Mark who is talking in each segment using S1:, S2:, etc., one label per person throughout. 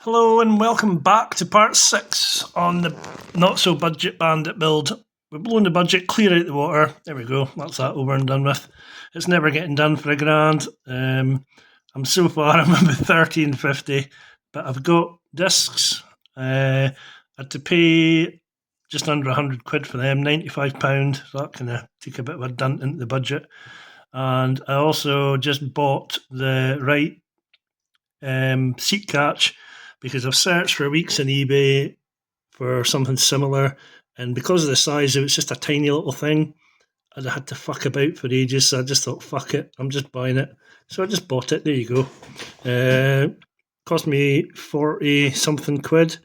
S1: Hello and welcome back to part 6 on the not so budget bandit build. We're blowing the budget clear out the water. There we go, that's that over and done with. It's never getting done for a grand. I'm so far, I'm about 13.50, but I've got discs. I had to pay just under 100 quid for them, £95, so that kind of took a bit of a dent into the budget. And I also just bought the right seat catch, because I've searched for weeks on eBay for something similar, and because of the size, it was just a tiny little thing. I had to fuck about for ages, so I just thought, fuck it, I'm just buying it. So I just bought it. There you go. Cost me 40 something quid,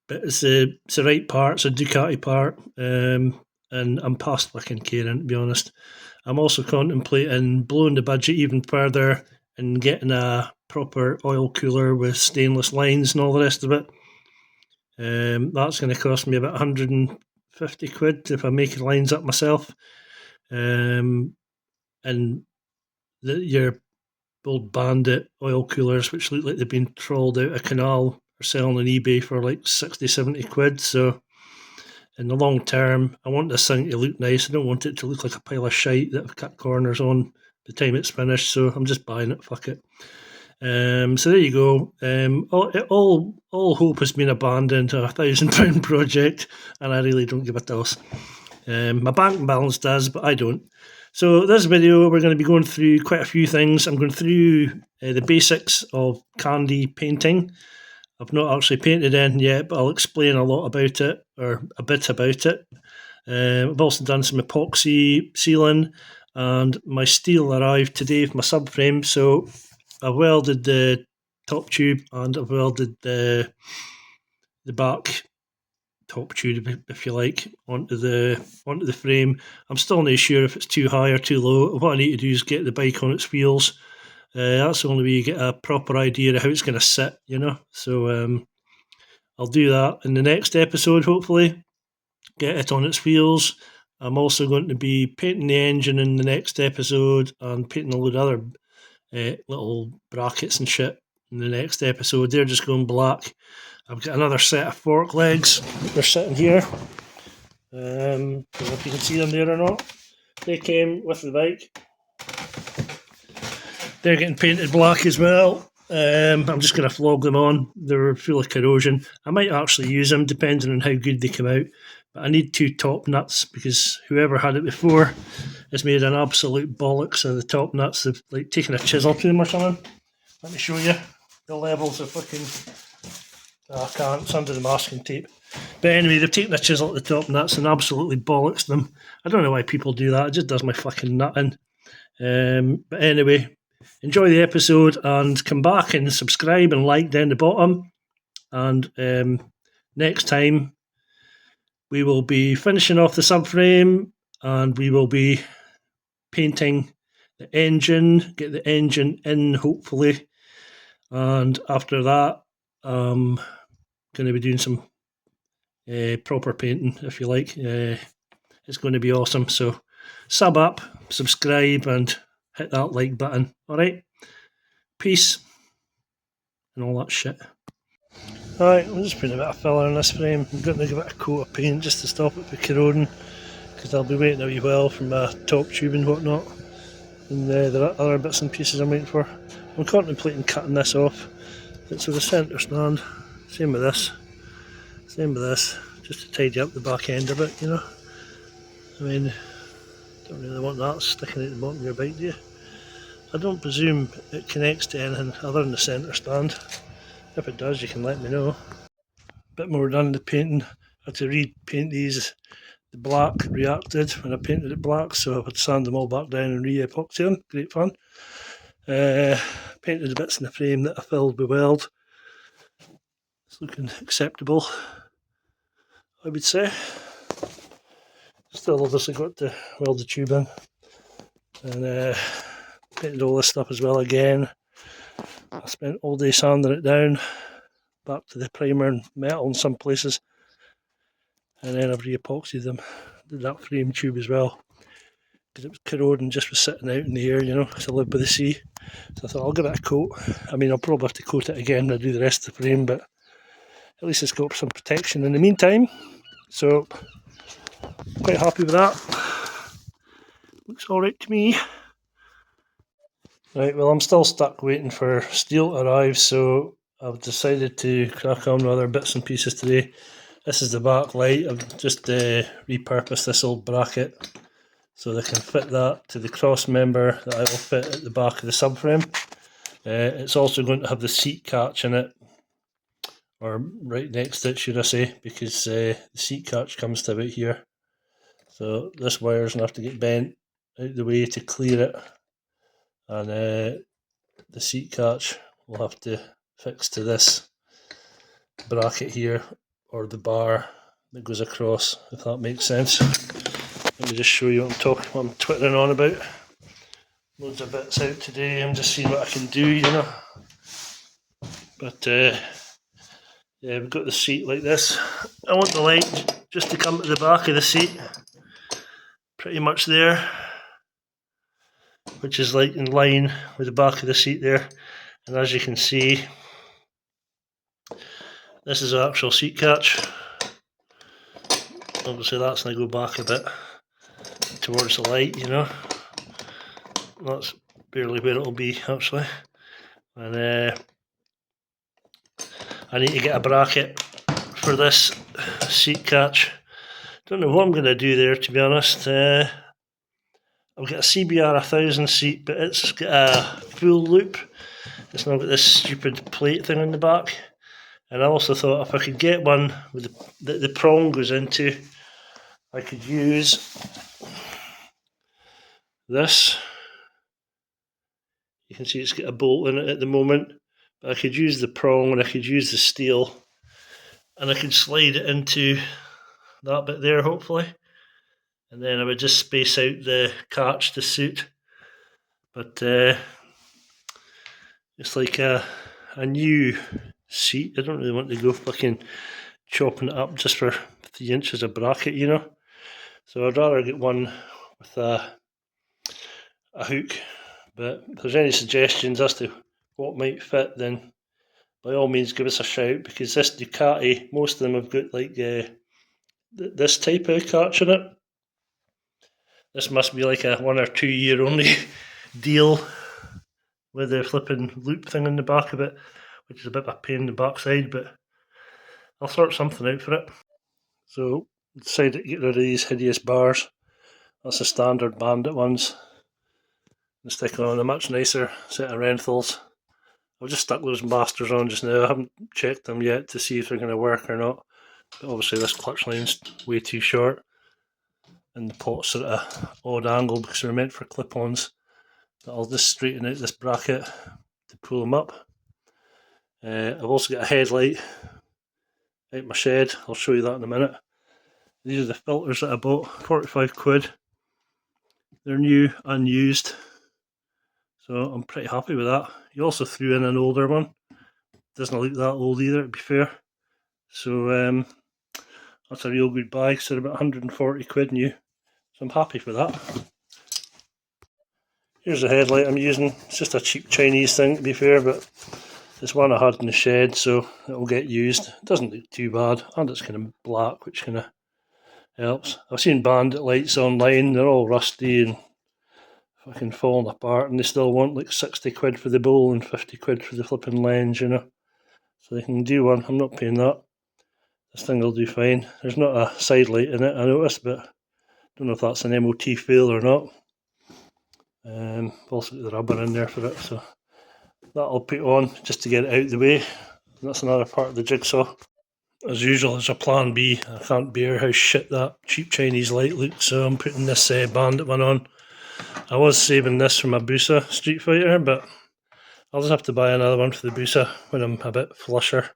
S1: but it's the right part. It's a Ducati part, and I'm past fucking caring, to be honest. I'm also contemplating blowing the budget even further and getting a proper oil cooler with stainless lines and all the rest of it. That's going to cost me about 150 quid if I make lines up myself. And your old bandit oil coolers, which look like they've been trawled out a canal, are selling on eBay for like 60, 70 quid. So in the long term, I want this thing to look nice. I don't want it to look like a pile of shite that I've cut corners on the time it's finished. So I'm just buying it. Fuck it. So there you go. All hope has been abandoned to £1,000 project, and I really don't give a toss. My bank balance does, but I don't. So this video, we're going to be going through quite a few things. I'm going through the basics of candy painting. I've not actually painted anything yet, but I'll explain a lot about it, or a bit about it. I've also done some epoxy sealing, and my steel arrived today for my subframe. So I've welded the top tube and I've welded the back top tube, if you like, onto the frame. I'm still not sure if it's too high or too low. What I need to do is get the bike on its wheels. That's the only way you get a proper idea of how it's going to sit, you know. So I'll do that in the next episode, hopefully. Get it on its wheels. I'm also going to be painting the engine in the next episode and painting a load of other little brackets and shit in the next episode. They're just going black. I've got another set of fork legs. They're sitting here. I don't know if you can see them there or not. They came with the bike. They're getting painted black as well. I'm just going to flog them on. They're full of corrosion. I might actually use them depending on how good they come out. But I need 2 top nuts because whoever had it before has made an absolute bollocks of the top nuts. They've like taken a chisel to them or something. Let me show you the levels of fucking. I can't. It's under the masking tape. But anyway, they've taken a chisel at the top nuts and absolutely bollocks them. I don't know why people do that. It just does my fucking nut in. But anyway, enjoy the episode and come back and subscribe and like down the bottom. And next time we will be finishing off the subframe and we will be painting the engine, get the engine in hopefully. And after that, I'm going to be doing some proper painting, if you like. It's going to be awesome. So sub up, subscribe, and hit that like button. All right? Peace and all that shit. Alright, I'm just putting a bit of filler in this frame. I'm going to give it a coat of paint just to stop it from corroding, because I'll be waiting a wee while for my top tube and whatnot. And there are other bits and pieces I'm waiting for. I'm contemplating cutting this off. It's with a centre stand. Same with this. Just to tidy up the back end of it, you know. I mean, don't really want that sticking at the bottom of your bike, do you? I don't presume it connects to anything other than the centre stand. If it does, you can let me know. Bit more done the painting. I had to repaint these. The black reacted when I painted it black, so I had to sand them all back down and re-epoxy them. Great fun. Painted the bits in the frame that I filled with weld. It's looking acceptable, I would say. Still obviously got to weld the tube in. And painted all this stuff as well again. I spent all day sanding it down, back to the primer and metal in some places. And then I've re-epoxied them. Did that frame tube as well. because it was corroding just was sitting out in the air, you know, because I live by the sea. So I thought I'll give it a coat. I mean, I'll probably have to coat it again when I do the rest of the frame, but at least it's got some protection in the meantime. So quite happy with that. Looks alright to me. Right, well, I'm still stuck waiting for steel to arrive, so I've decided to crack on with other bits and pieces today. This is the back light. I've just repurposed this old bracket so they can fit that to the cross member that I will fit at the back of the subframe. It's also going to have the seat catch in it, or right next to it, should I say, because the seat catch comes to about here. So this wire's going to have to get bent out of the way to clear it, and the seat catch will have to fix to this bracket here, or the bar that goes across, if that makes sense. Let me just show you what I'm twittering on about. Loads of bits out today. I'm just seeing what I can do, you know. But yeah, we've got the seat like this. I want the light just to come to the back of the seat, pretty much there, which is like in line with the back of the seat there. And as you can see, this is the actual seat catch. Obviously that's going to go back a bit towards the light, you know. That's barely where it'll be actually. And I need to get a bracket for this seat catch. Don't know what I'm going to do there, to be honest. I've got a CBR 1000 seat, but it's got a full loop. It's not got this stupid plate thing on the back. And I also thought if I could get one with the prong goes into, I could use this. You can see it's got a bolt in it at the moment, but I could use the prong and I could use the steel, and I could slide it into that bit there, hopefully, and then I would just space out the catch to suit. But it's like a new seat. I don't really want to go fucking chopping it up just for 3 inches of bracket, you know. So I'd rather get one with a hook. But if there's any suggestions as to what might fit, then by all means give us a shout, because this Ducati, most of them have got like this type of catch in it. This must be like a 1 or 2 year only deal with the flipping loop thing in the back of it, which is a bit of a pain in the backside, but I'll sort something out for it. So decided to get rid of these hideous bars. That's the standard Bandit ones, and stick on a much nicer set of Renthals. I've just stuck those masters on just now. I haven't checked them yet to see if they're going to work or not. But obviously this clutch line's way too short, and the pot's at an odd angle because they're meant for clip-ons. But I'll just straighten out this bracket to pull them up. I've also got a headlight out my shed. I'll show you that in a minute. These are the filters that I bought, 45 quid. They're new, unused. So I'm pretty happy with that. You also threw in an older one. Doesn't look that old either, to be fair. So that's a real good buy, so they're about 140 quid new. So I'm happy for that. Here's the headlight I'm using. It's just a cheap Chinese thing, to be fair, but it's one I had in the shed, so it'll get used. It doesn't look too bad, and it's kind of black, which kind of helps. I've seen Bandit lights online, they're all rusty and fucking falling apart, and they still want like 60 quid for the bowl and 50 quid for the flipping lens, you know. So they can do one. I'm not paying that. This thing will do fine. There's not a side light in it, I noticed, but I don't know if that's an MOT fail or not. Also got the rubber in there for it, so that I'll put on just to get it out of the way. That's another part of the jigsaw. As usual, there's a plan B. I can't bear how shit that cheap Chinese light looks, so I'm putting this Bandit one on. I was saving this for my Busa Street Fighter, but I'll just have to buy another one for the Busa when I'm a bit flusher.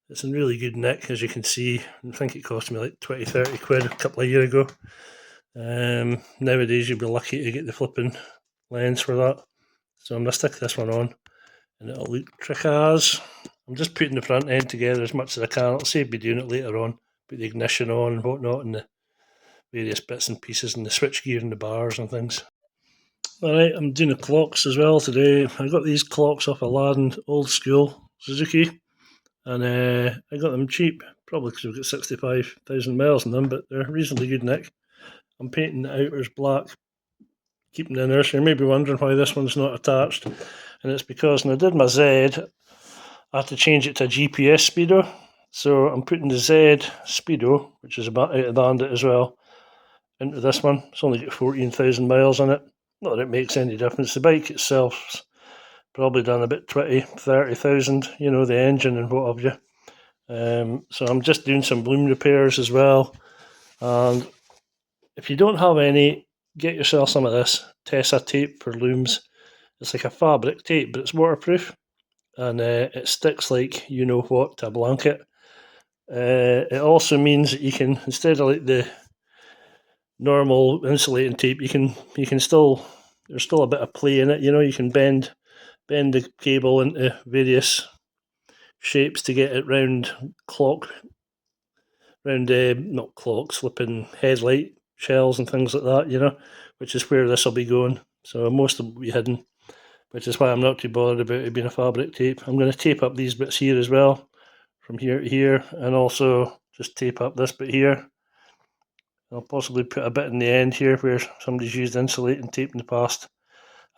S1: It's in really good nick, as you can see. I think it cost me like 20-30 quid a couple of years ago. Nowadays you'd be lucky to get the flipping lens for that. So I'm going to stick this one on, and it'll look trick-as. I'm just putting the front end together as much as I can. I'll save me doing it later on. Put the ignition on and whatnot, and the various bits and pieces and the switchgear and the bars and things. Alright, I'm doing the clocks as well today. I got these clocks off Aladdin, old school Suzuki, and I got them cheap, probably because we've got 65,000 miles in them, but they're reasonably good nick. I'm painting the outers black, keeping the inners. You may be wondering why this one's not attached, and it's because when I did my Z, I had to change it to a GPS speedo. So I'm putting the Z speedo, which is about out of bandit as well, into this one. It's only got 14,000 miles on it. Not that it makes any difference. The bike itself's probably done about 20, 30,000, you know, the engine and what have you. So I'm just doing some loom repairs as well. And if you don't have any, get yourself some of this Tessa tape for looms. It's like a fabric tape, but it's waterproof. And it sticks like you know what to a blanket. It also means that you can, instead of like the normal insulating tape, you can still, there's still a bit of play in it, you know, you can bend the cable into various shapes to get it round not clocks, flipping headlight shells and things like that, you know, which is where this will be going. So most of them will be hidden, which is why I'm not too bothered about it being a fabric tape. I'm going to tape up these bits here as well, from here to here, and also just tape up this bit here. I'll possibly put a bit in the end here where somebody's used insulating tape in the past.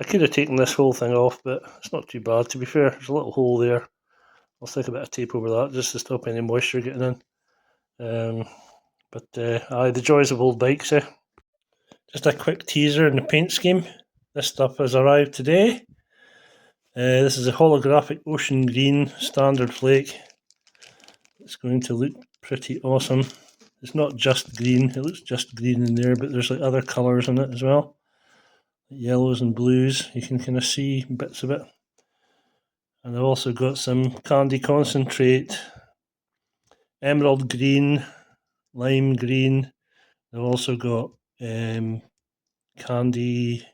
S1: I could have taken this whole thing off, but it's not too bad, to be fair. There's a little hole there. I'll stick a bit of tape over that just to stop any moisture getting in. The joys of old bikes, eh? Just a quick teaser in the paint scheme. This stuff has arrived today. This is a holographic ocean green standard flake. It's going to look pretty awesome. It's not just green, it looks just green in there, but there's like other colours in it as well. Yellows and blues, you can kind of see bits of it. And I've also got some candy concentrate, emerald green, lime green. I've also got candy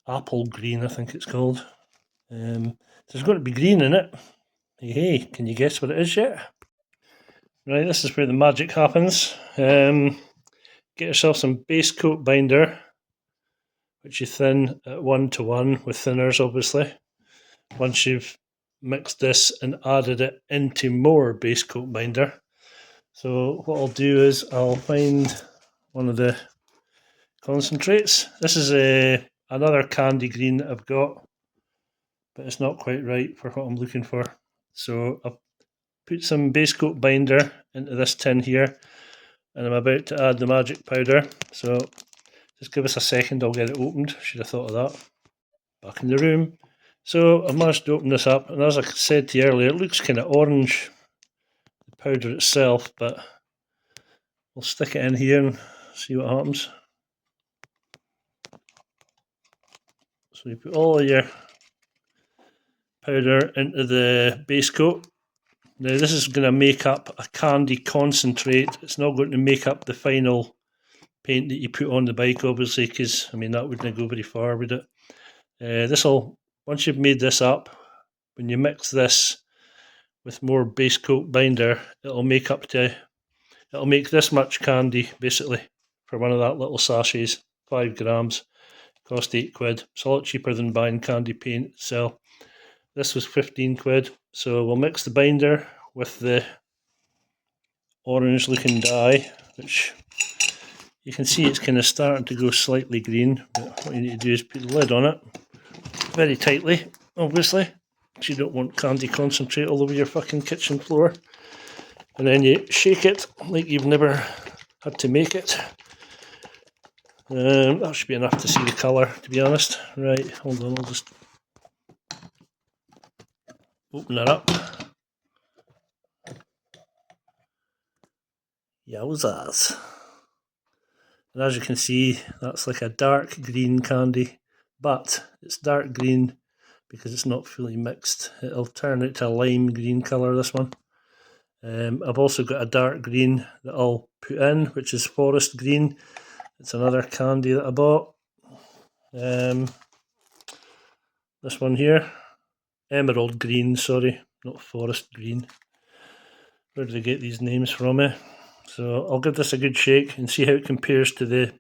S1: apple green, I think it's called. There's going to be green in it. Hey, can you guess what it is yet? Right, this is where the magic happens. Get yourself some base coat binder, which you thin at 1:1 with thinners, obviously. Once you've mixed this and added it into more base coat binder. So what I'll do is I'll find one of the concentrates. This is another candy green that I've got, but it's not quite right for what I'm looking for. So I've put some base coat binder into this tin here, and I'm about to add the magic powder. So just give us a second, I'll get it opened. Should have thought of that. Back in the room. So I've managed to open this up, and as I said to you earlier, it looks kind of orange, the powder itself, but we'll stick it in here and see what happens. So you put all of your powder into the base coat. Now this is going to make up a candy concentrate. It's not going to make up the final paint that you put on the bike, obviously, because I mean that wouldn't go very far, would it? Once you've made this up, when you mix this with more base coat binder, it'll make this much candy basically for one of that little sachets, 5 grams, cost £8. It's a lot cheaper than buying candy paint itself. This was 15 quid. So we'll mix the binder with the orange looking dye, which you can see it's kind of starting to go slightly green, but what you need to do is put the lid on it very tightly, obviously, because you don't want candy concentrate all over your fucking kitchen floor. And then you shake it like you've never had to make it. That should be enough to see the colour, to be honest. Right, hold on, I'll just open it up. Yowzers. And as you can see, that's like a dark green candy, but it's dark green because it's not fully mixed. It'll turn it to a lime green colour, this one. I've also got a dark green that I'll put in, which is forest green. It's another candy that I bought. This one here, emerald green, sorry, not forest green. Where did I get these names from? So I'll give this a good shake and see how it compares to the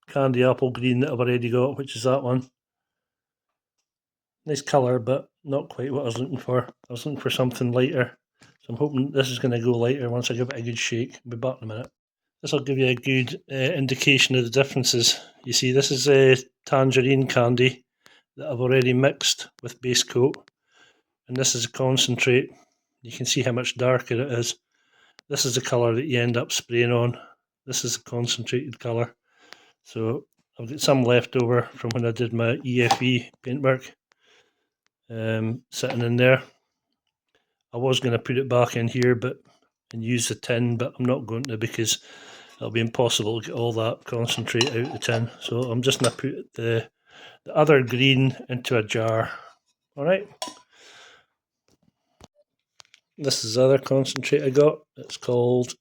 S1: candy apple green that I've already got, which is that one. Nice colour, but not quite what I was looking for. I was looking for something lighter. So I'm hoping this is going to go lighter once I give it a good shake. I'll be back in a minute. This will give you a good indication of the differences. You see, this is a tangerine candy that I've already mixed with base coat, and this is a concentrate. You can see how much darker it is. This is the colour that you end up spraying on. This is a concentrated colour. So I've got some left over from when I did my EFE paintwork sitting in there. I was going to put it back in here and use the tin, but I'm not going to because it'll be impossible to get all that concentrate out the tin. So I'm just going to put the other green into a jar. Alright. This is the other concentrate I got. It's called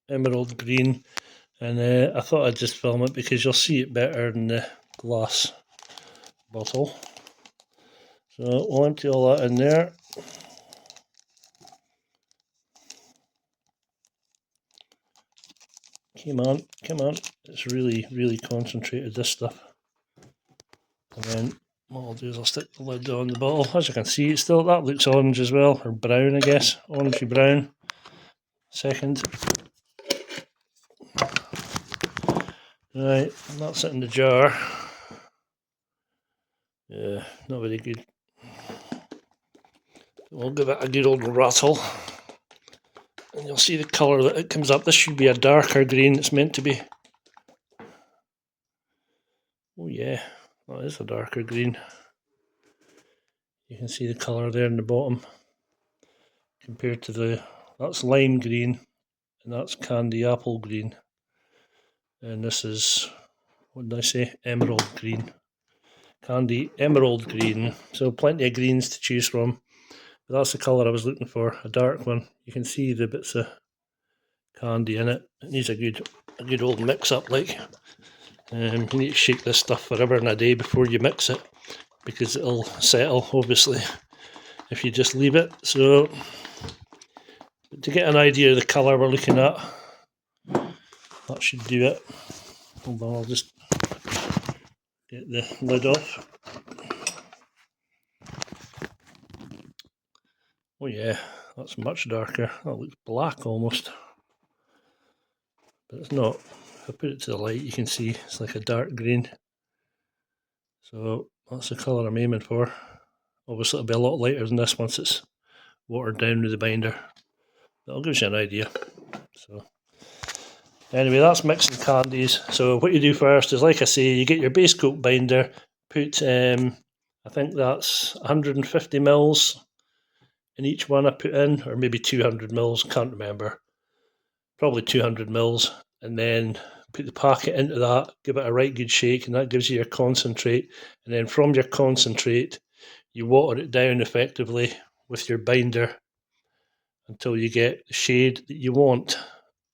S1: emerald green. And I thought I'd just film it because you'll see it better in the glass bottle. So we'll empty all that in there. Come on, come on. It's really, really concentrated, this stuff. And then what I'll do is I'll stick the lid on the bottle. As you can see, it's still, that looks orange as well, or brown I guess, orangey brown. Second. Right, that's it in the jar. Yeah, not very good. We'll give it a good old rattle. And you'll see the colour that it comes up. This should be a darker green, it's meant to be. Oh yeah, that is a darker green. You can see the colour there in the bottom compared to that's lime green and that's candy apple green. And this is, what did I say, emerald green. Candy emerald green. So plenty of greens to choose from. But that's the colour I was looking for, a dark one. You can see the bits of candy in it. It needs a good old mix up like. You need to shake this stuff forever and a day before you mix it because it'll settle obviously if you just leave it. So to get an idea of the colour we're looking at, that should do it. Hold on, I'll just get the lid off. Oh yeah, that's much darker. That looks black almost. But it's not. If I put it to the light you can see it's like a dark green. So that's the colour I'm aiming for. Obviously it'll be a lot lighter than this once it's watered down with the binder. That'll give you an idea. So anyway, that's mixing candies. So what you do first is, like I say, you get your base coat binder, put I think that's 150 mils in each one I put in, or maybe 200 mils, can't remember. Probably 200 mils, and then put the packet into that, give it a right good shake, and that gives you your concentrate. And then from your concentrate, you water it down effectively with your binder until you get the shade that you want.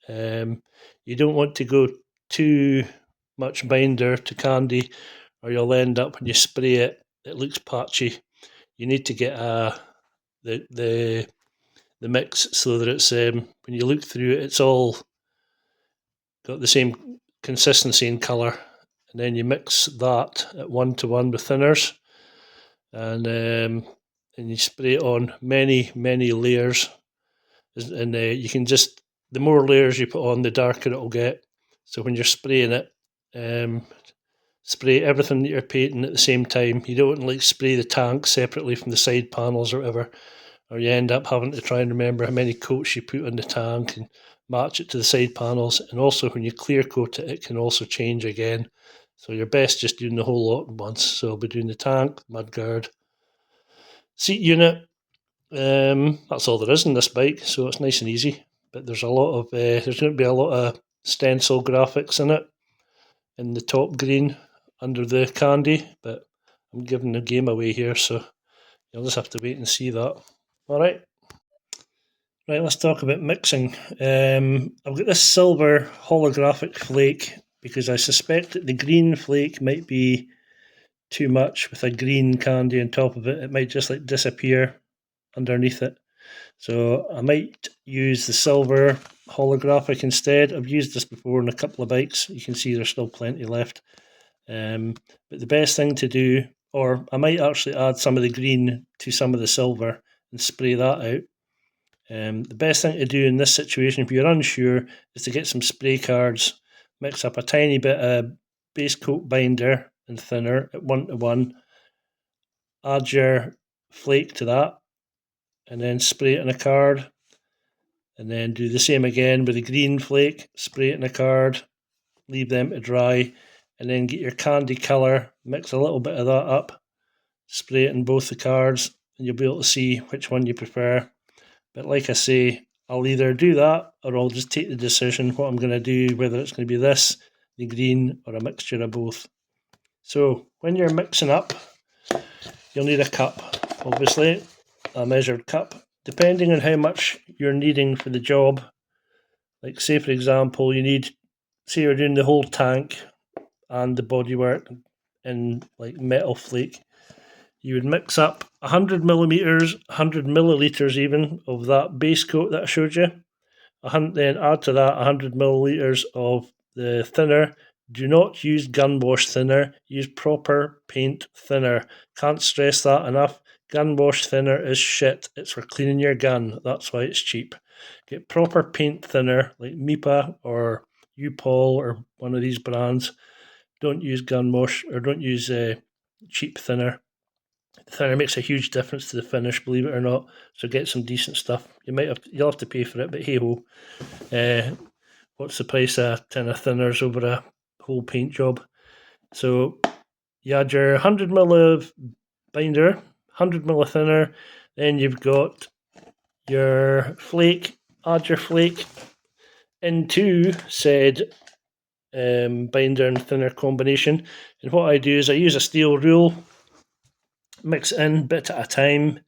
S1: You don't want to go too much binder to candy, or you'll end up when you spray it, it looks patchy. You need to get the mix so that it's when you look through it, it's all got the same consistency and colour. And then you mix that at 1:1 with thinners, and you spray it on many layers. And you can just, the more layers you put on, the darker it'll get. So when you're spraying it, spray everything that you're painting at the same time. You don't want to like spray the tank separately from the side panels or whatever, or you end up having to try and remember how many coats you put on the tank and match it to the side panels. And also when you clear coat it, it can also change again. So you're best just doing the whole lot at once. So I'll be doing the tank, mudguard, seat unit. That's all there is in this bike, so it's nice and easy. But there's a lot of there's going to be a lot of stencil graphics in it, in the top green under the candy. But I'm giving the game away here, so you'll just have to wait and see that. All right. Right, let's talk about mixing. I've got this silver holographic flake because I suspect that the green flake might be too much with a green candy on top of it. It might just like disappear underneath it. So I might use the silver holographic instead. I've used this before on a couple of bikes. You can see there's still plenty left. But the best thing to do, or I might actually add some of the green to some of the silver and spray that out. The best thing to do in this situation, if you're unsure, is to get some spray cards, mix up a tiny bit of base coat binder and thinner at 1:1, add your flake to that, and then spray it in a card, and then do the same again with the green flake, spray it in a card, leave them to dry, and then get your candy colour, mix a little bit of that up, spray it in both the cards, and you'll be able to see which one you prefer. But like I say, I'll either do that or I'll just take the decision what I'm going to do, whether it's going to be this, the green, or a mixture of both. So when you're mixing up, you'll need a cup, obviously, a measured cup. Depending on how much you're needing for the job, like say for example, say you're doing the whole tank and the bodywork in like metal flake, you would mix up 100 millimeters, 100 milliliters even of that base coat that I showed you. Then add to that 100 milliliters of the thinner. Do not use gun wash thinner, use proper paint thinner. Can't stress that enough. Gun wash thinner is shit. It's for cleaning your gun. That's why it's cheap. Get proper paint thinner like MIPA or U-Pol or one of these brands. Don't use gun wash or don't use cheap thinner. Thinner makes a huge difference to the finish, believe it or not. So get some decent stuff. You'll have to pay for it, but hey ho. What's the price of a tin of thinners over a whole paint job? So you add your 100ml of binder, 100ml of thinner, then you've got your flake. Add your flake into said binder and thinner combination. And what I do is I use a steel rule, mix it in bit at a time.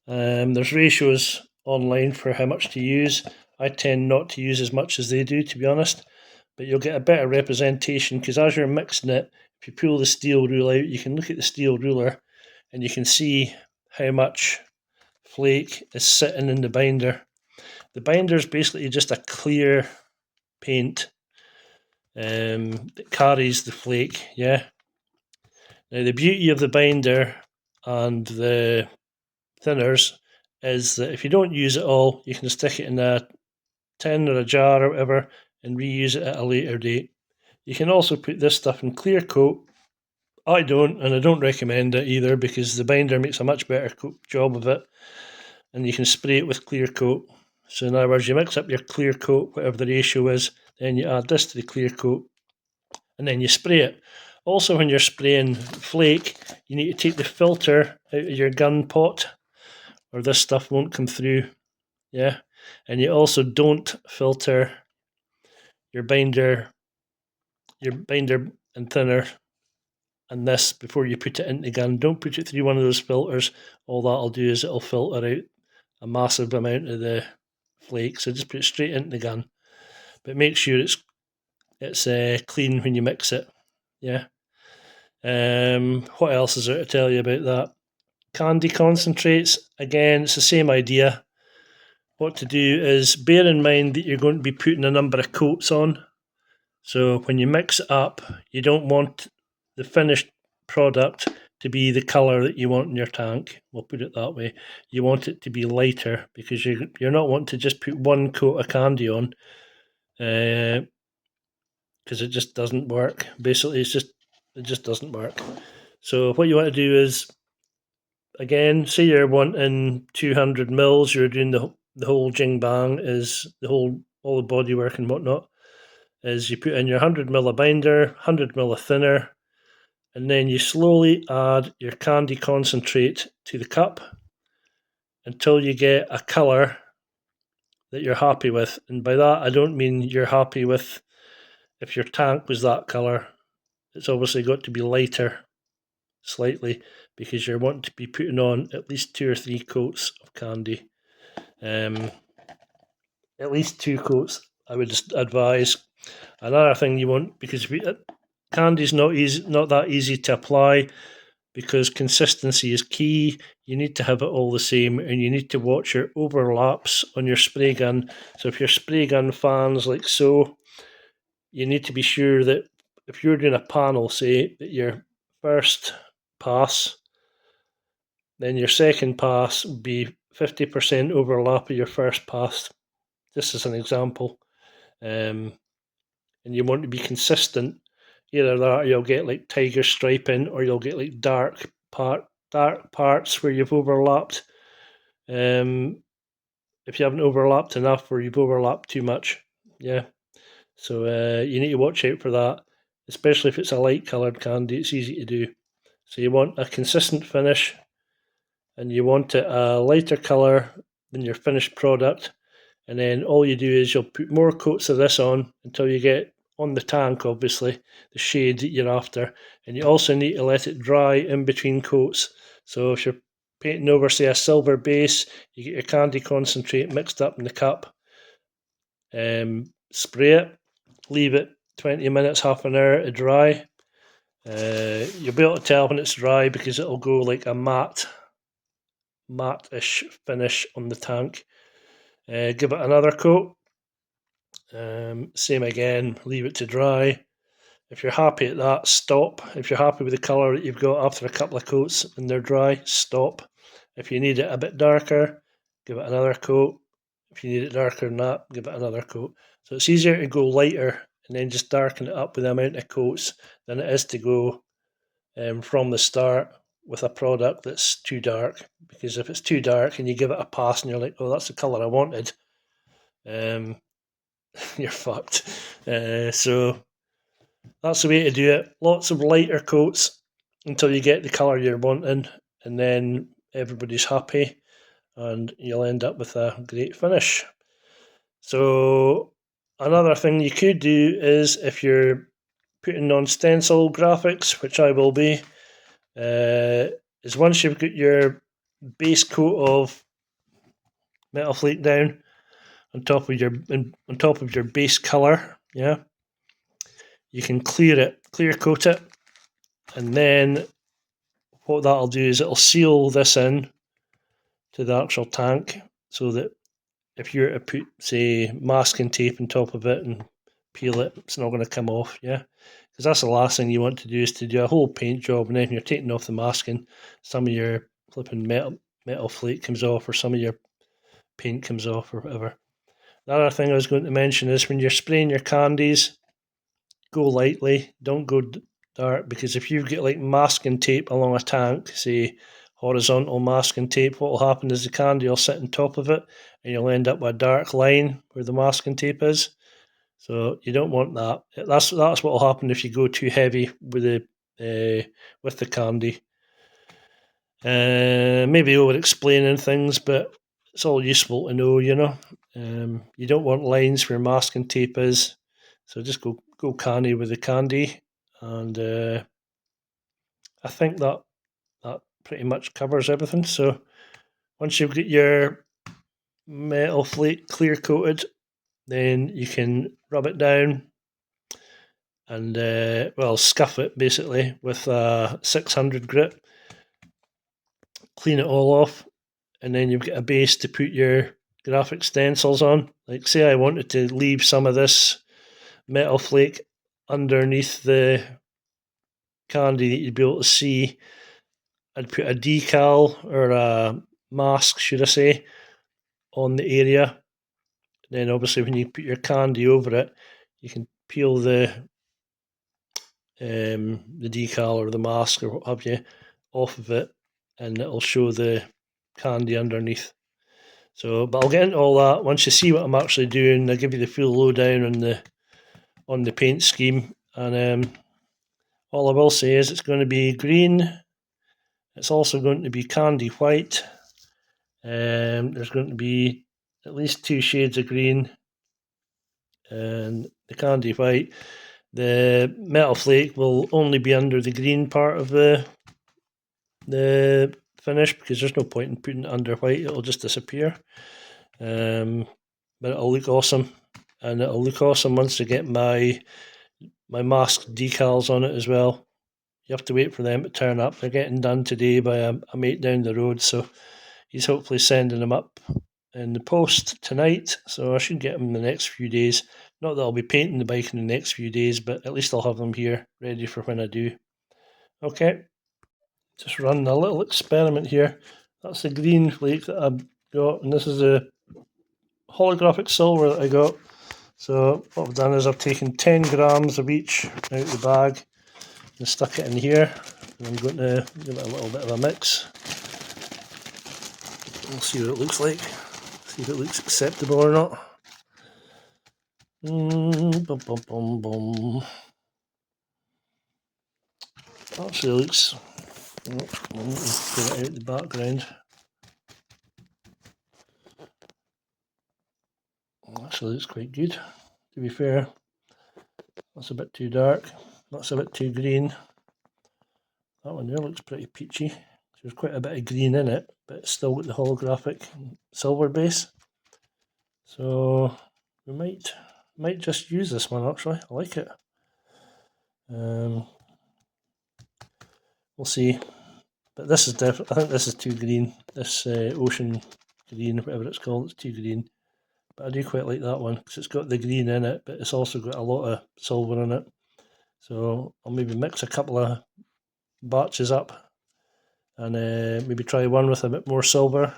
S1: There's ratios online for how much to use. I tend not to use as much as they do, to be honest, but you'll get a better representation because as you're mixing it, if you pull the steel rule out, you can look at the steel ruler and you can see how much flake is sitting in the binder. The binder is basically just a clear paint that carries the flake, yeah. Now the beauty of the binder and the thinners is that if you don't use it all, you can stick it in a tin or a jar or whatever and reuse it at a later date. You can also put this stuff in clear coat. I don't, and I don't recommend it either because the binder makes a much better job of it, and you can spray it with clear coat. So in other words, you mix up your clear coat, whatever the ratio is, then you add this to the clear coat, and then you spray it. Also, when you're spraying flake, you need to take the filter out of your gun pot, or this stuff won't come through. Yeah, and you also don't filter your binder and thinner and this before you put it in the gun. Don't put it through one of those filters. All that'll do is it'll filter out a massive amount of the flake. So just put it straight into the gun, but make sure it's clean when you mix it. Yeah. What else is there to tell you about that? Candy concentrates. Again, it's the same idea. What to do is bear in mind that you're going to be putting a number of coats on. So when you mix it up, you don't want the finished product to be the colour that you want in your tank. We'll put it that way. You want it to be lighter because you're not wanting to just put one coat of candy on because it just doesn't work. Basically, it just doesn't work. So what you want to do is, again, say you're wanting 200 mils, you're doing the whole jing bang, is all the bodywork and whatnot, is you put in your 100ml of binder, 100ml of thinner, and then you slowly add your candy concentrate to the cup until you get a colour that you're happy with. And by that, I don't mean you're happy with if your tank was that colour. It's obviously got to be lighter slightly because you're wanting to be putting on at least 2 or 3 coats of candy. At least 2 coats, I would just advise. Another thing you want, because candy's not that easy to apply, because consistency is key. You need to have it all the same, and you need to watch your overlaps on your spray gun. So if your spray gun fans like so, you need to be sure that if you're doing a panel, say, that your first pass, then your second pass would be 50% overlap of your first pass, just as an example. And you want to be consistent. Either that or you'll get like tiger striping, or you'll get like dark parts where you've overlapped. If you haven't overlapped enough, or you've overlapped too much. Yeah. So you need to watch out for that, especially if it's a light coloured candy. It's easy to do. So you want a consistent finish, and you want it a lighter colour than your finished product. And then all you do is you'll put more coats of this on until you get on the tank, obviously, the shade that you're after. And you also need to let it dry in between coats. So if you're painting over, say, a silver base, you get your candy concentrate mixed up in the cup, spray it, leave it 20 minutes, half an hour to dry. You'll be able to tell when it's dry because it'll go like a matte-ish finish on the tank. Give it another coat. Same again, leave it to dry. If you're happy at that, stop. If you're happy with the colour that you've got after a couple of coats and they're dry, stop. If you need it a bit darker, give it another coat. If you need it darker than that, give it another coat. So it's easier to go lighter and then just darken it up with the amount of coats than it is to go from the start with a product that's too dark. Because if it's too dark and you give it a pass and you're like, oh, that's the colour I wanted, you're fucked. So that's the way to do it. Lots of lighter coats until you get the colour you're wanting, and then everybody's happy and you'll end up with a great finish. So another thing you could do is, if you're putting on stencil graphics, which I will be, is once you've got your base coat of metal flake down on top of your base colour, yeah, you can clear coat it, and then what that'll do is it'll seal this in to the actual tank, so that if you're to put, say, masking tape on top of it and peel it, it's not going to come off, yeah? Because that's the last thing you want to do, is to do a whole paint job, and then you're taking off the masking, some of your flipping metal flake comes off, or some of your paint comes off, or whatever. The other thing I was going to mention is, when you're spraying your candies, go lightly, don't go dark, because if you get like masking tape along a tank, say horizontal masking tape, what will happen is the candy will sit on top of it, and you'll end up with a dark line where the masking tape is. So you don't want that. That's what will happen if you go too heavy with the candy. Maybe over explaining things, but it's all useful to know, you know. You don't want lines where masking tape is, so just go canny with the candy, and I think that pretty much covers everything. So once you've got your metal flake clear coated, then you can rub it down and scuff it basically with a 600 grit, clean it all off, and then you've got a base to put your graphic stencils on. Like, say I wanted to leave some of this metal flake underneath the candy that you'd be able to see, I'd put a decal, or a mask, should I say, on the area. Then obviously when you put your candy over it, you can peel the decal or the mask or what have you off of it, and it'll show the candy underneath. So, but I'll get into all that once you see what I'm actually doing. I'll give you the full lowdown on the paint scheme, and all I will say is it's going to be green. It's also going to be candy white. There's going to be at least 2 shades of green, and the candy white. The metal flake will only be under the green part of the finish, because there's no point in putting it under white, it'll just disappear. But it'll look awesome, and it'll look awesome once I get my mask decals on it as well. you have to wait for them to turn up. They're getting done today by a mate down the road, so he's hopefully sending them up in the post tonight, so I should get them in the next few days. Not that I'll be painting the bike in the next few days, but at least I'll have them here ready for when I do. Okay, just run a little experiment here. That's the green flake that I've got, and this is the holographic silver that I got. So what I've done is I've taken 10 grams of each out of the bag and stuck it in here. And I'm going to give it a little bit of a mix. We'll see what it looks like. See if it looks acceptable or not. Bum, bum, bum, bum. Actually looks... Put it out the background. Actually looks quite good, to be fair. That's a bit too dark. That's a bit too green. That one there looks pretty peachy. There's quite a bit of green in it, but it's still got the holographic silver base. So we might just use this one actually. I like it. We'll see. But this is definitely, I think this is too green. This ocean green, whatever it's called, it's too green. But I do quite like that one because it's got the green in it, but it's also got a lot of silver in it. So I'll maybe mix a couple of batches up and maybe try one with a bit more silver.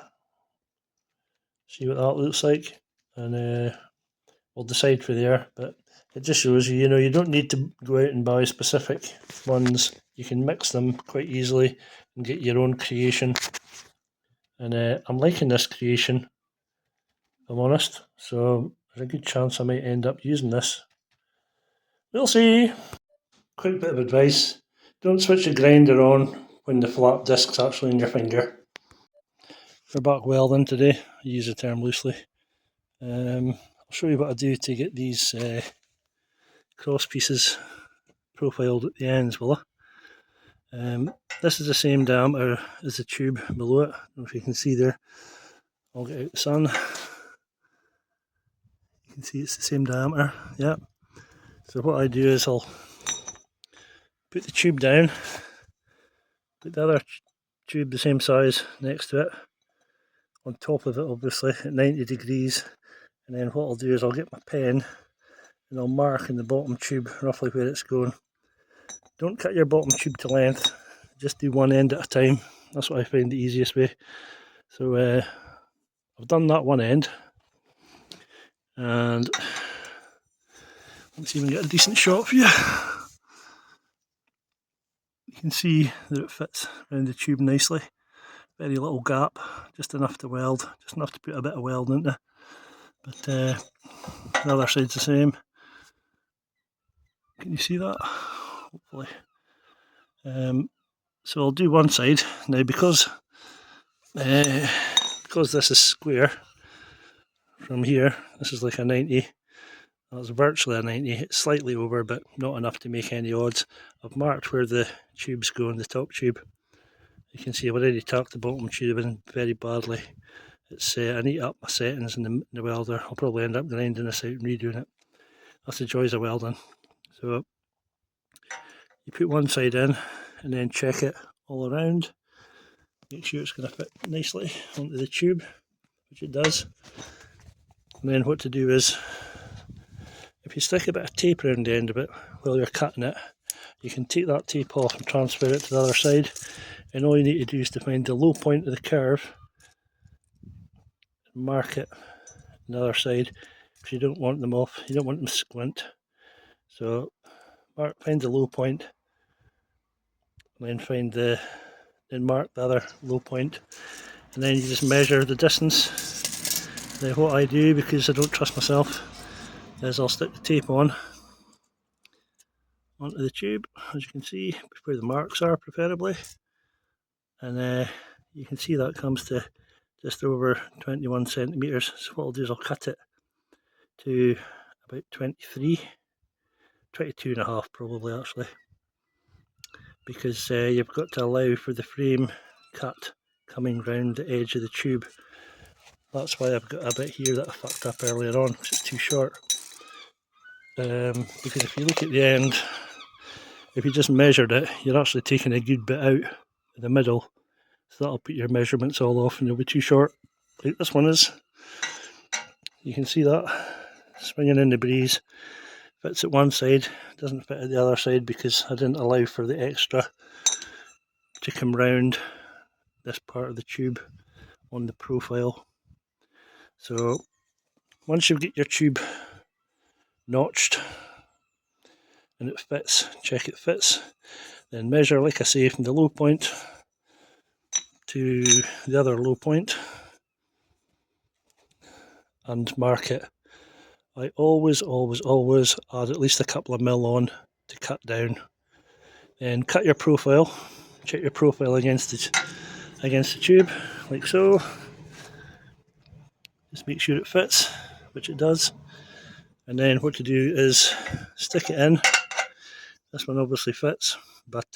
S1: See what that looks like, and we'll decide for there. But it just shows you, you don't need to go out and buy specific ones. You can mix them quite easily and get your own creation. And I'm liking this creation, if I'm honest. So there's a good chance I might end up using this. We'll see. Quick bit of advice. Don't switch the grinder on when the flat disc's actually in your finger. We're back welding today. I use the term loosely. I'll show you what I do to get these cross pieces profiled at the ends, will I? This is the same diameter as the tube below it. I don't know if you can see there. I'll get out the sun. You can see it's the same diameter, yeah. So what I do is I'll put the tube down, put the other tube the same size next to it, on top of it obviously at 90 degrees, and then what I'll do is I'll get my pen and I'll mark in the bottom tube roughly where it's going. Don't cut your bottom tube to length, just do one end at a time. That's what I find the easiest way. So I've done that one end, and let's see if we can get a decent shot for you. You can see that it fits around the tube nicely. Very little gap, just enough to weld, just enough to put a bit of weld into. But the other side's the same. Can you see that? Hopefully. So I'll do one side now because this is square. From here, this is like a 90. That's virtually a 90. It's slightly over, but not enough to make any odds. I've marked where the tubes go in the top tube. You can see I've already tucked the bottom tube in very badly. It's I need to up my settings in the welder. I'll probably end up grinding this out and redoing it. That's the joys of welding. So you put one side in and then check it all around. Make sure it's going to fit nicely onto the tube, which it does. And then what to do is, if you stick a bit of tape around the end of it while you're cutting it, you can take that tape off and transfer it to the other side. And all you need to do is to find the low point of the curve and mark it on the other side, because you don't want them off, you don't want them squint. So find the low point, and then mark the other low point, and then you just measure the distance. Now what I do, because I don't trust myself, is I'll stick the tape onto the tube, as you can see, where the marks are preferably, and you can see that comes to just over 21 centimetres. So what I'll do is I'll cut it to about 22 and a half probably actually, because you've got to allow for the frame cut coming round the edge of the tube. That's why I've got a bit here that I fucked up earlier on, because it's too short. Because if you look at the end, if you just measured it, you're actually taking a good bit out in the middle. So that'll put your measurements all off and you'll be too short, like this one is. You can see that, swinging in the breeze. Fits at one side, doesn't fit at the other side because I didn't allow for the extra to come round this part of the tube on the profile. So once you get your tube notched and it fits, check it fits, then measure, like I say, from the low point to the other low point and mark it. I always add at least a couple of mil on to cut down. Then cut your profile, check your profile against the tube, like so. Just make sure it fits, which it does. And then what to do is stick it in. This one obviously fits, but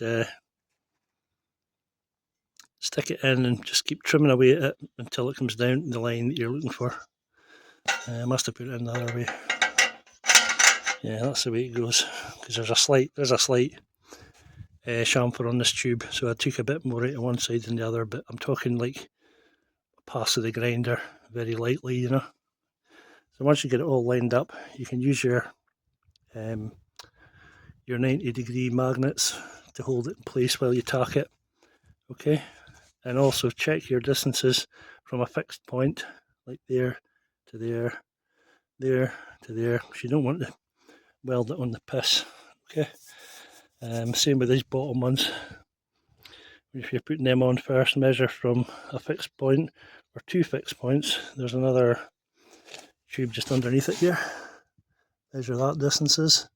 S1: stick it in and just keep trimming away at it until it comes down the line that you're looking for. I must have put it in the other way. Yeah, that's the way it goes, because there's a slight chamfer on this tube, so I took a bit more out of one side than the other, but I'm talking like a pass of the grinder, very lightly, you know. So once you get it all lined up, you can use your 90-degree magnets to hold it in place while you tack it, okay? And also check your distances from a fixed point, like there to there, there to there, because you don't want to weld it on the piss, okay? Same with these bottom ones. If you're putting them on first, measure from a fixed point or two fixed points. There's another tube just underneath it here. Measure that distances,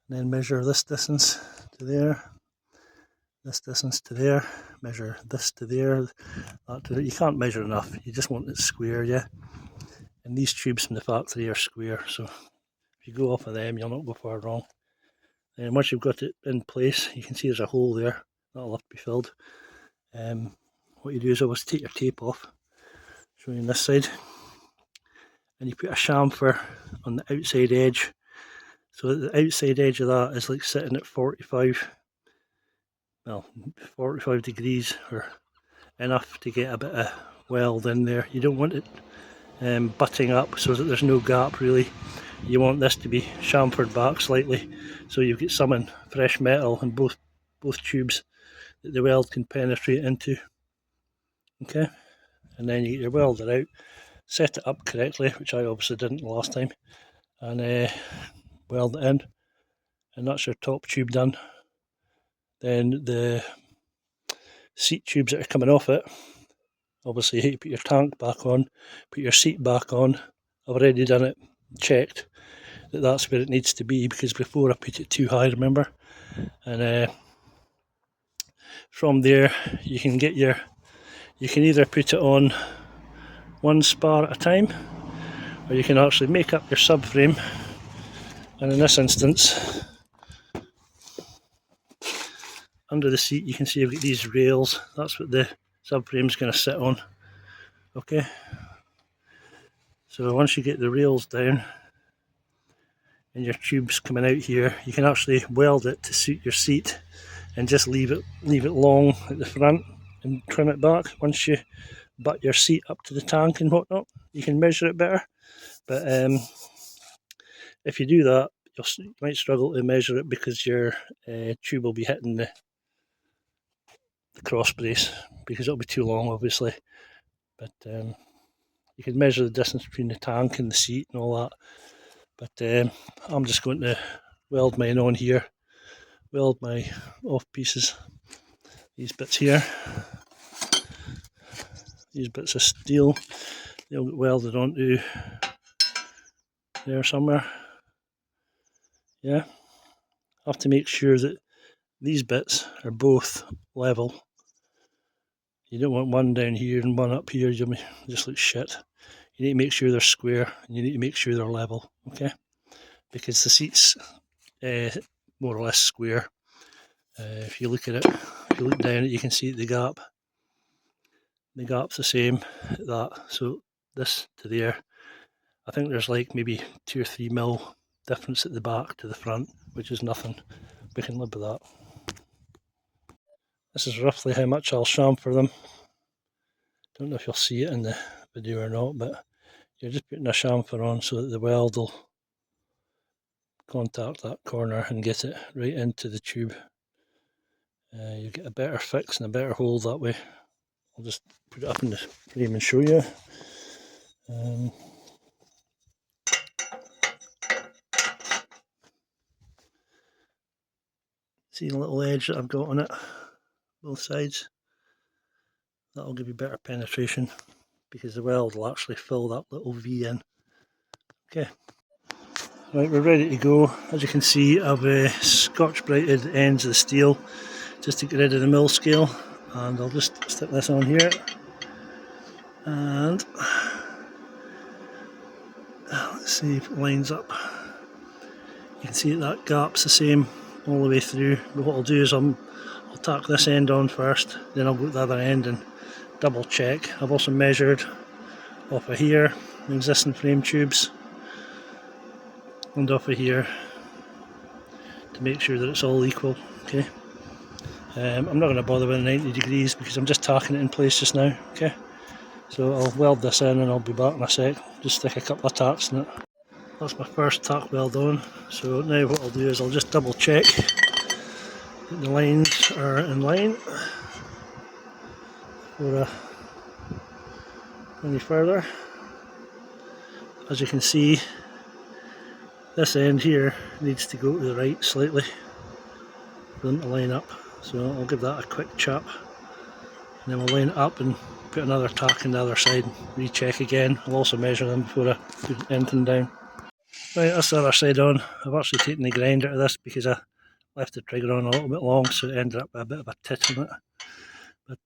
S1: and then measure this distance to there, this distance to there, measure this to there, that to there. You can't measure enough, you just want it square, yeah? And these tubes from the factory are square, so if you go off of them, you'll not go far wrong. And once you've got it in place, you can see there's a hole there, that'll have to be filled. What you do is always take your tape off, showing this side, and you put a chamfer on the outside edge. So the outside edge of that is like sitting at 45 degrees, or enough to get a bit of weld in there. You don't want it butting up so that there's no gap really. You want this to be chamfered back slightly so you get some in fresh metal in both tubes that the weld can penetrate into. Okay, and then you get your welder out, set it up correctly, which I obviously didn't last time, and weld it in, and that's your top tube done. Then the seat tubes that are coming off it, obviously you put your tank back on, put your seat back on. I've already done it, checked that that's where it needs to be, because before I put it too high, remember? And from there you can either put it on one spar at a time, or you can actually make up your subframe. And in this instance, under the seat you can see I've got these rails. That's what the subframe is going to sit on. Okay, so once you get the rails down and your tube's coming out here, you can actually weld it to suit your seat and just leave it long at the front and trim it back. Once you butt your seat up to the tank and whatnot, you can measure it better. But if you do that, you might struggle to measure it because your tube will be hitting the cross brace, because it'll be too long obviously. But you can measure the distance between the tank and the seat and all that. But I'm just going to weld mine on here, weld my off pieces, these bits here, these bits of steel, they'll get welded onto there somewhere. Yeah, I have to make sure that these bits are both level. You don't want one down here and one up here, you'll just look shit. You need to make sure they're square, and you need to make sure they're level, okay? Because the seat's more or less square. If you look at it, if you look down it, you can see the gap. The gap's the same at that. So this to there, I think there's like maybe 2 or 3 mil difference at the back to the front, which is nothing. we can live with that. This is roughly how much I'll chamfer them. Don't know if you'll see it in the video or not, but you're just putting a chamfer on so that the weld will contact that corner and get it right into the tube. You get a better fix and a better hold that way. I'll just put it up in the frame and show you. See the little edge that I've got on it, both sides? That'll give you better penetration because the weld will actually fill that little V in. Okay, right, we're ready to go. As you can see, I've scotch brighted the ends of the steel just to get rid of the mill scale, and I'll just stick this on here, and let's see if it lines up. You can see that gap's the same all the way through, but what I'll do is I'll tack this end on first, then I'll go to the other end and double check. I've also measured off of here the existing frame tubes and off of here to make sure that it's all equal. Okay, I'm not going to bother with 90 degrees because I'm just tacking it in place just now. Okay, so I'll weld this in and I'll be back in a sec. Just stick a couple of tacks in it. That's my first tack weld on, so now what I'll do is I'll just double check that the lines are in line before I go any further. As you can see, this end here needs to go to the right slightly for them to line up, so I'll give that a quick chop and then we'll line it up and put another tack on the other side and recheck again. I'll also measure them before I put anything down. Right, that's the other side on. I've actually taken the grinder to this because I left the trigger on a little bit long, so it ended up with a bit of a tit on it. But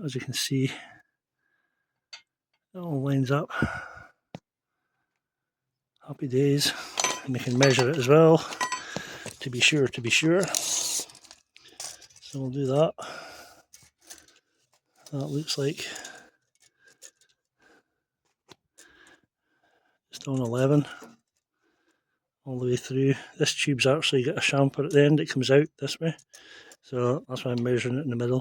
S1: as you can see, it all lines up. Happy days. And we can measure it as well to be sure. So we'll do that. That looks like just on 11 all the way through. This tube's actually got a chamfer at the end. It comes out this way, so that's why I'm measuring it in the middle.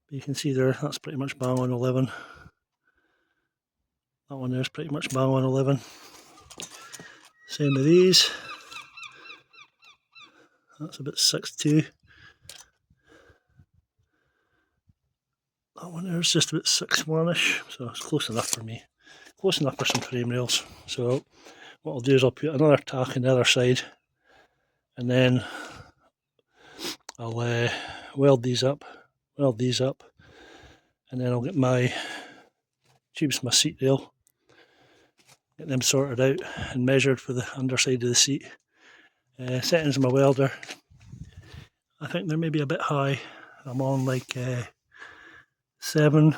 S1: But you can see there, that's pretty much bang on 11. That one there's pretty much bang on 11. Same with these. That's about 6.2. That one there's just about 6.1ish, so it's close enough for me. Close enough for some frame rails. So what I'll do is I'll put another tack on the other side, and then I'll weld these up, and then I'll get my tubes, my seat rail, get them sorted out and measured for the underside of the seat. Settings of my welder, I think they're maybe a bit high. I'm on like 7.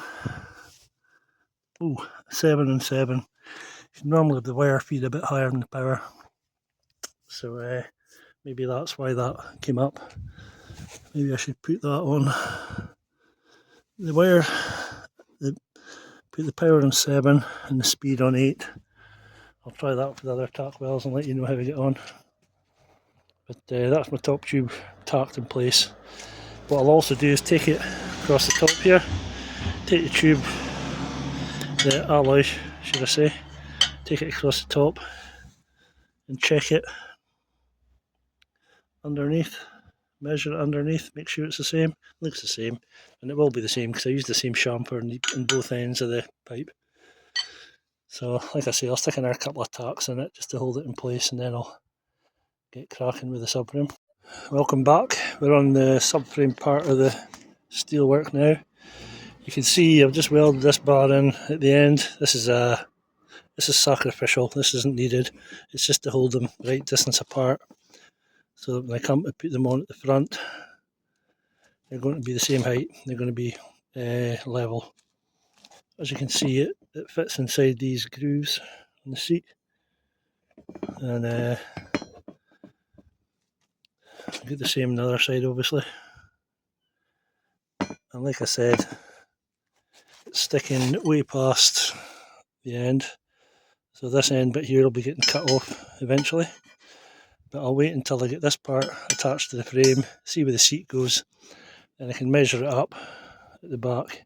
S1: Ooh, 7 and 7. Normally the wire feed a bit higher than the power, so maybe that's why that came up. Maybe I should put that on the wire, put the power on 7 and the speed on 8. I'll try that for the other tack welds and let you know how we get on. But that's my top tube tacked in place. What I'll also do is take it across the top here, take the tube, the alloy should I say, take it across the top and check it underneath, measure it underneath, make sure it's the same. Looks the same, and it will be the same because I used the same chamfer in both ends of the pipe. So like I say, I'll stick another couple of tacks in it just to hold it in place, and then I'll get cracking with the subframe. Welcome back. We're on the subframe part of the steelwork now. You can see I've just welded this bar in at the end. This is sacrificial. This isn't needed. It's just to hold them the right distance apart, so that when I come to put them on at the front, they're going to be the same height. They're going to be level. As you can see, it fits inside these grooves on the seat, and get the same on the other side, obviously. And like I said, it's sticking way past the end, so this end bit here will be getting cut off eventually. but I'll wait until I get this part attached to the frame, see where the seat goes, and I can measure it up at the back,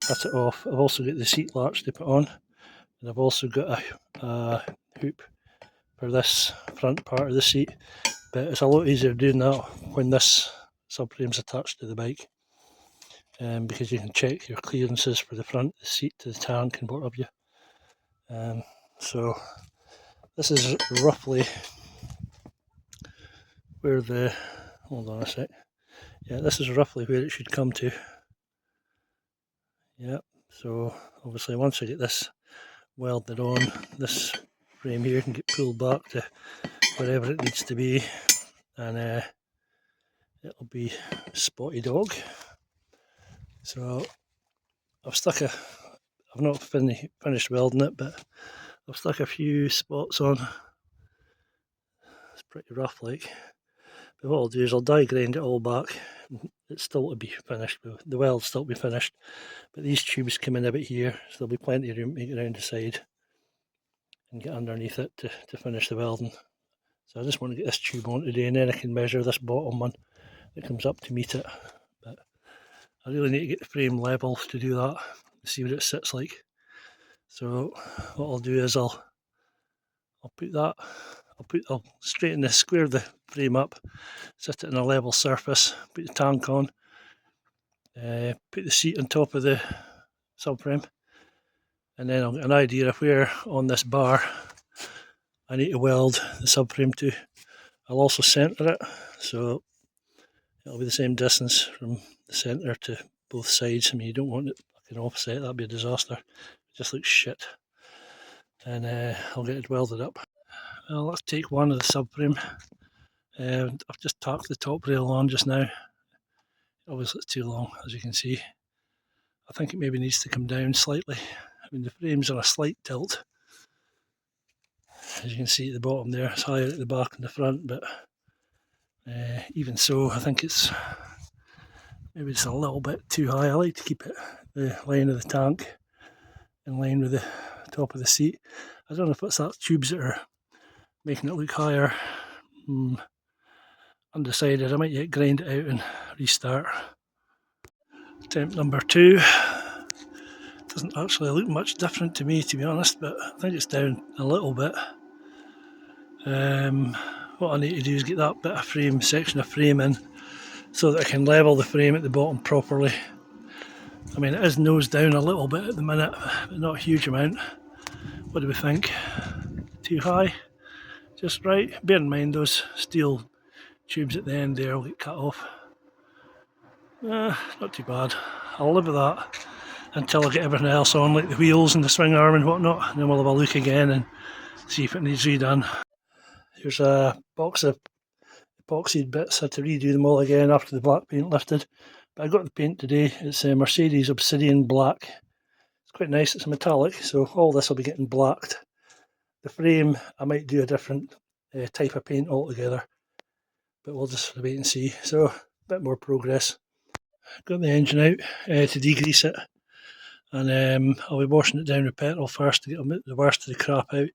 S1: cut it off. I've also got the seat latch to put on, and I've also got a hoop for this front part of the seat, but it's a lot easier doing that when this subframe's attached to the bike, because you can check your clearances for the front, the seat to the tank and what have you. So this is roughly where the, hold on a sec, yeah, this is roughly where it should come to. Yeah, so obviously once I get this welded on, this frame here can get pulled back to wherever it needs to be, and it'll be spotty dog. So I've not finished welding it, but I've stuck a few spots on. It's pretty rough like, but what I'll do is I'll die grind it all back. It's still to be finished, the weld's still to be finished, but these tubes come in a bit here, so there'll be plenty of room to get around the side and get underneath it to finish the welding. So I just want to get this tube on today, and then I can measure this bottom one that comes up to meet it. But I really need to get the frame level to do that, to see what it sits like. So what I'll do is I'll square the frame up, set it on a level surface, put the tank on, put the seat on top of the subframe, and then I'll get an idea of where on this bar I need to weld the subframe to. I'll also centre it, so it'll be the same distance from the centre to both sides. I mean, you don't want it fucking offset, that'd be a disaster. It just looks shit. And I'll get it welded up. Well, let's take one of the subframe. I've just tacked the top rail on just now. Obviously it's too long, as you can see. I think it maybe needs to come down slightly. I mean, the frame's on a slight tilt. As you can see at the bottom there, it's higher at the back and the front, but even so, I think it's maybe just a little bit too high. I like to keep it the line of the tank in line with the top of the seat. I don't know if it's that tubes that are making it look higher. Undecided. I might yet grind it out and restart. Attempt number 2. Doesn't actually look much different to me, to be honest, but I think it's down a little bit. What I need to do is get that bit of section of frame in, so that I can level the frame at the bottom properly. I mean, it is nose down a little bit at the minute, but not a huge amount. What do we think? Too high? Just right? Bear in mind those steel tubes at the end there will get cut off. Not too bad. I'll live with that until I get everything else on, like the wheels and the swing arm and whatnot, and then we'll have a look again and see if it needs redone. Here's a box of epoxied bits. I had to redo them all again after the black paint lifted, but I got the paint today. It's a Mercedes Obsidian Black. It's quite nice. It's a metallic, so all this will be getting blacked. The frame, I might do a different type of paint altogether, but we'll just wait and see. So a bit more progress. Got the engine out to degrease it, and I'll be washing it down with petrol first to get the worst of the crap out,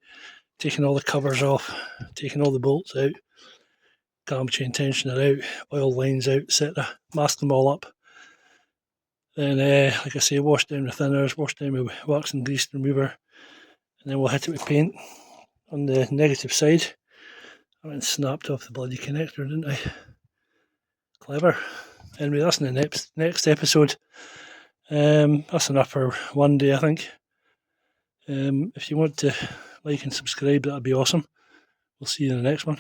S1: taking all the covers off, taking all the bolts out, cam chain tensioner out, oil lines out, etc. Mask them all up. Then, like I say, wash down with thinners, wash down with wax and grease remover, and then we'll hit it with paint on the negative side. I went and snapped off the bloody connector, didn't I? Clever. Anyway, that's in the next episode. That's enough for one day, I think. If you want to like and subscribe, that'd be awesome. We'll see you in the next one.